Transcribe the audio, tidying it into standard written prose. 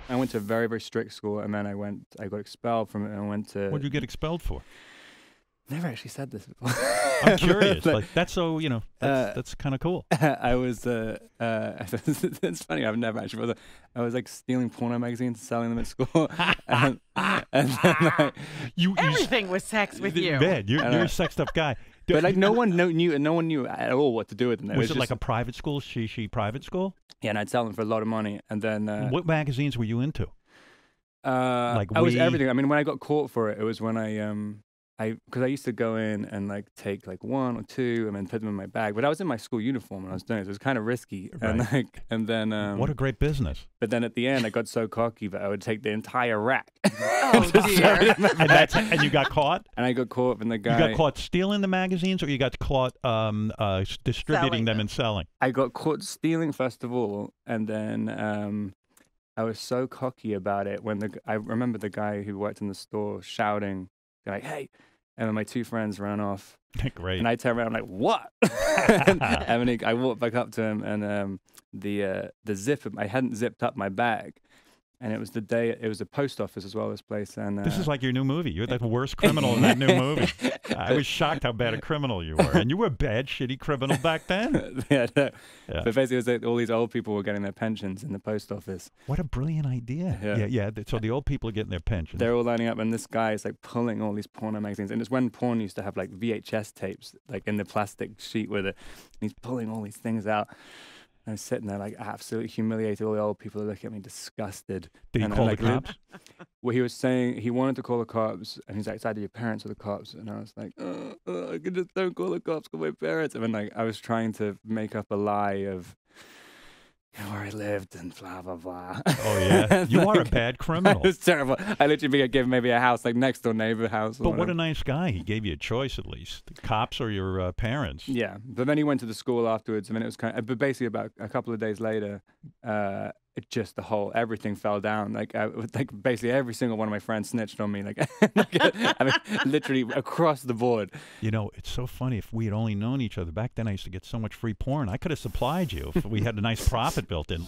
I went to a very, very strict school, and then I got expelled from it, and I went to... What did you get expelled for? Never actually said this before. I'm curious. Like, that's so, you know, that's kind of cool. I was, it's funny, I've never actually, I was like stealing porno magazines and selling them at school. and then everything was sex with you. Man, you're a sexed up guy. But like no one knew at all what to do with them. Was it like a private school, she private school? Yeah, and I'd sell them for a lot of money. And then... what magazines were you into? Like I was everything. I mean, when I got caught for it, it was when because I used to go in and like take like one or two and then put them in my bag. But I was in my school uniform when I was doing it, so it was kind of risky. Right. And then what a great business. But then at the end, I got so cocky that I would take the entire rack. Oh dear! And you got caught. And I got caught, and the guy. You got caught stealing the magazines, or you got caught distributing them and selling. I got caught stealing first of all, and then I was so cocky about it when I remember the guy who worked in the store shouting like, "Hey!" And then my two friends ran off. Great. And I turned around, I'm like, "What?" and then I walked back up to him, and the zip, I hadn't zipped up my bag. And it was the day, it was a post office as well, this place. And this is like your new movie. You're the worst criminal in that new movie. I was shocked how bad a criminal you were. And you were a bad, shitty criminal back then. Yeah. But basically, it was like all these old people were getting their pensions in the post office. What a brilliant idea. Yeah. So the old people are getting their pensions. They're all lining up, and this guy is like pulling all these porno magazines. And it's when porn used to have like VHS tapes, like in the plastic sheet with it. And he's pulling all these things out. I was sitting there like absolutely humiliated. All the old people are looking at me disgusted. Did he call the cops? Well, he was saying he wanted to call the cops, and he's like, "It's either your parents or the cops." And I was like, "I could just don't call the cops, call my parents." And then like I was trying to make up a lie of where I lived and blah blah blah. Oh yeah, you are a bad criminal. It was terrible. I literally gave maybe a house like next door neighbor house. But what a nice guy. He gave you a choice at least. The cops or your parents. Yeah, but then he went to the school afterwards, and then it was but basically about a couple of days later, it just everything fell down. Like basically every single one of my friends snitched on me. Like I mean, literally across the board. You know, it's so funny. If we had only known each other back then, I used to get so much free porn. I could have supplied you if we had a nice profit built in.